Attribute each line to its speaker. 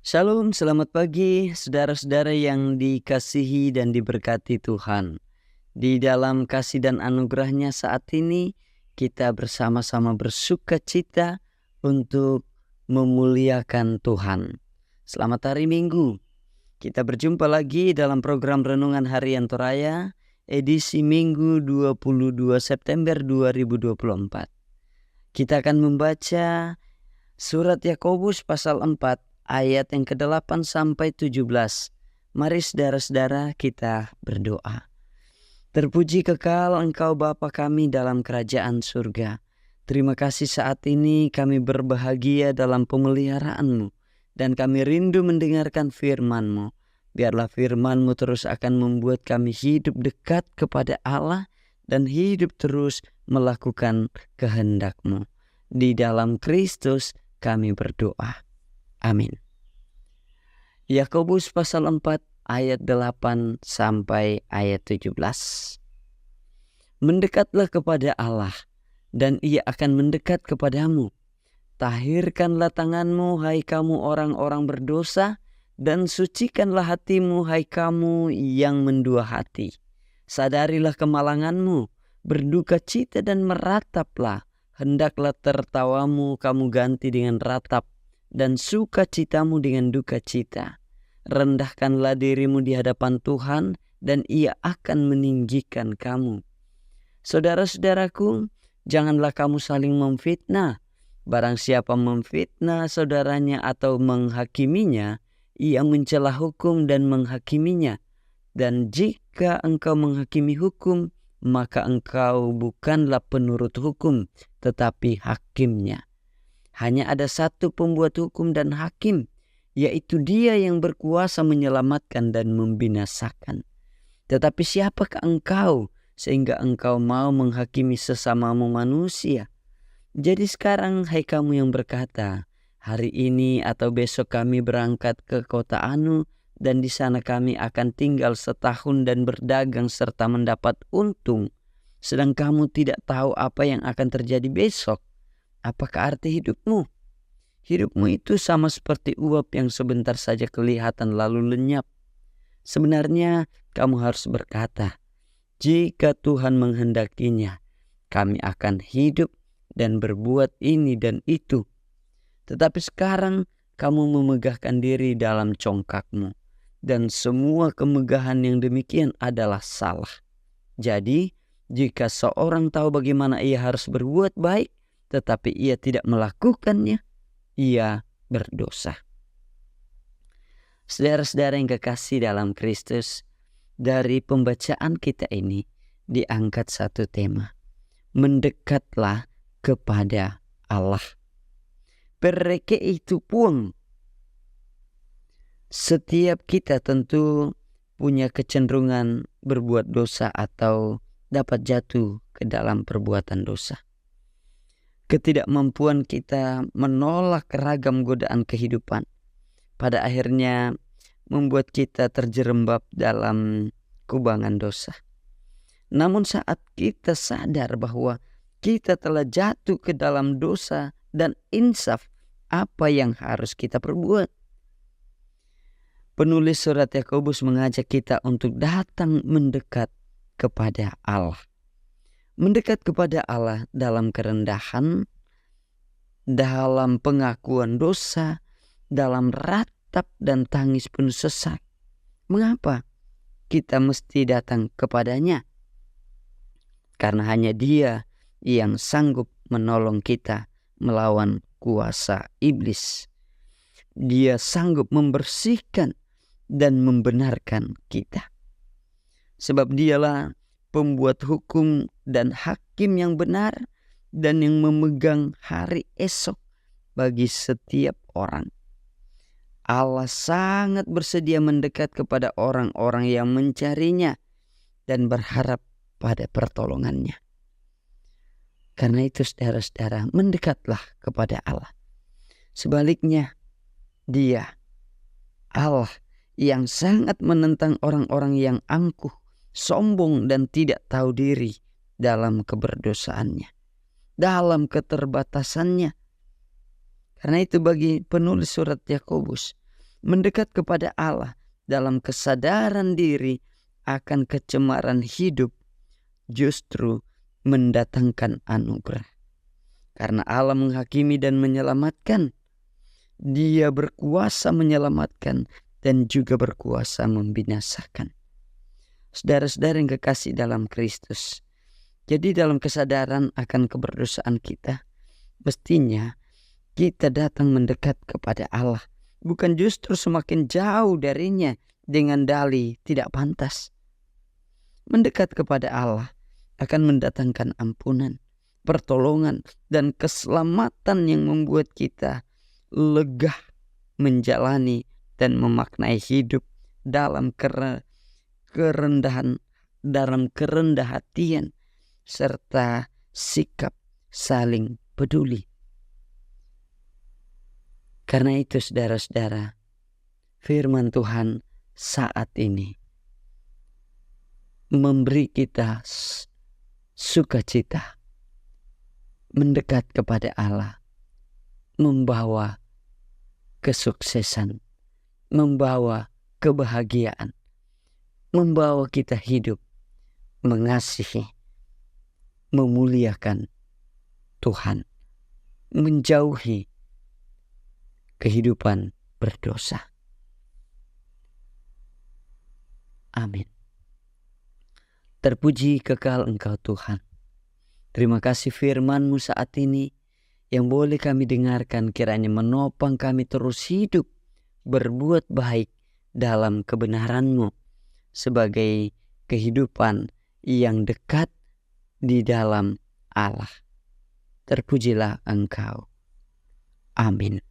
Speaker 1: Shalom, selamat pagi saudara-saudara yang dikasihi dan diberkati Tuhan. Di dalam kasih dan anugerahnya saat ini kita bersama-sama bersuka cita untuk memuliakan Tuhan. Selamat hari Minggu. Kita berjumpa lagi dalam program Renungan Harian Toraya edisi Minggu 22 September 2024. Kita akan membaca Surat Yakobus pasal 4 ayat yang ke-8 sampai 17. Mari saudara-saudara kita berdoa. Terpuji kekal Engkau Bapa kami dalam kerajaan surga. Terima kasih saat ini kami berbahagia dalam pemeliharaan-Mu. Dan kami rindu mendengarkan firman-Mu. Biarlah firman-Mu terus akan membuat kami hidup dekat kepada Allah dan hidup terus melakukan kehendak-Mu. Di dalam Kristus kami berdoa. Amin. Yakobus pasal 4 ayat 8 sampai ayat 17. Mendekatlah kepada Allah dan Ia akan mendekat kepadamu. Tahirkanlah tanganmu hai kamu orang-orang berdosa, dan sucikanlah hatimu hai kamu yang mendua hati. Sadarilah kemalanganmu, berduka cita dan merataplah. Hendaklah tertawamu kamu ganti dengan ratap, dan sukacitamu dengan duka cita. Rendahkanlah dirimu di hadapan Tuhan, dan Ia akan meninggikan kamu. Saudara-saudaraku, janganlah kamu saling memfitnah. Barang siapa memfitnah saudaranya atau menghakiminya, ia mencela hukum dan menghakiminya. Dan jika engkau menghakimi hukum, maka engkau bukanlah penurut hukum, tetapi hakimnya. Hanya ada satu pembuat hukum dan hakim, yaitu Dia yang berkuasa menyelamatkan dan membinasakan. Tetapi siapakah engkau sehingga engkau mau menghakimi sesamamu manusia? Jadi sekarang hai kamu yang berkata, hari ini atau besok kami berangkat ke kota Anu, dan di sana kami akan tinggal setahun dan berdagang serta mendapat untung. Sedang kamu tidak tahu apa yang akan terjadi besok. Apakah arti hidupmu? Hidupmu itu sama seperti uap yang sebentar saja kelihatan lalu lenyap. Sebenarnya kamu harus berkata, jika Tuhan menghendakinya, kami akan hidup dan berbuat ini dan itu. Tetapi sekarang kamu memegahkan diri dalam congkakmu, dan semua kemegahan yang demikian adalah salah. Jadi, jika seorang tahu bagaimana ia harus berbuat baik, tetapi ia tidak melakukannya, ia berdosa. Saudara-saudara yang kekasih dalam Kristus, dari pembacaan kita ini diangkat satu tema. Mendekatlah kepada Allah. Pereke itu pun, setiap kita tentu punya kecenderungan berbuat dosa atau dapat jatuh ke dalam perbuatan dosa. Ketidakmampuan kita menolak ragam godaan kehidupan pada akhirnya membuat kita terjerembab dalam kubangan dosa. Namun saat kita sadar bahwa kita telah jatuh ke dalam dosa dan insaf, apa yang harus kita perbuat? Penulis surat Yakobus mengajak kita untuk datang mendekat kepada Allah. Mendekat kepada Allah dalam kerendahan, dalam pengakuan dosa, dalam ratap dan tangis penuh sesak. Mengapa kita mesti datang kepadanya? Karena hanya Dia yang sanggup menolong kita melawan kuasa iblis. Dia sanggup membersihkan dan membenarkan kita. Sebab Dialah pembuat hukum dan hakim yang benar dan yang memegang hari esok bagi setiap orang. Allah sangat bersedia mendekat kepada orang-orang yang mencarinya dan berharap pada pertolongannya. Karena itu saudara-saudara, mendekatlah kepada Allah. Sebaliknya, Dia, Allah, yang sangat menentang orang-orang yang angkuh, sombong dan tidak tahu diri dalam keberdosaannya, dalam keterbatasannya. Karena itu bagi penulis surat Yakobus, mendekat kepada Allah dalam kesadaran diri akan kecemaran hidup justru mendatangkan anugerah. Karena Allah menghakimi dan menyelamatkan, Dia berkuasa menyelamatkan dan juga berkuasa membinasakan. Saudara-saudara yang kekasih dalam Kristus, jadi dalam kesadaran akan keberdosaan kita, mestinya kita datang mendekat kepada Allah, bukan justru semakin jauh darinya dengan dalih tidak pantas. Mendekat kepada Allah akan mendatangkan ampunan, pertolongan, dan keselamatan yang membuat kita lega menjalani dan memaknai hidup dalam kerendah hatian serta sikap saling peduli. Karena itu saudara-saudara, firman Tuhan saat ini memberi kita sukacita, mendekat kepada Allah, membawa kesuksesan, membawa kebahagiaan, membawa kita hidup mengasihi, memuliakan Tuhan, menjauhi kehidupan berdosa. Amin. Terpuji kekal Engkau Tuhan. Terima kasih firman-Mu saat ini yang boleh kami dengarkan, kiranya menopang kami terus hidup berbuat baik dalam kebenaran-Mu sebagai kehidupan yang dekat di dalam Allah. Terpujilah Engkau. Amin.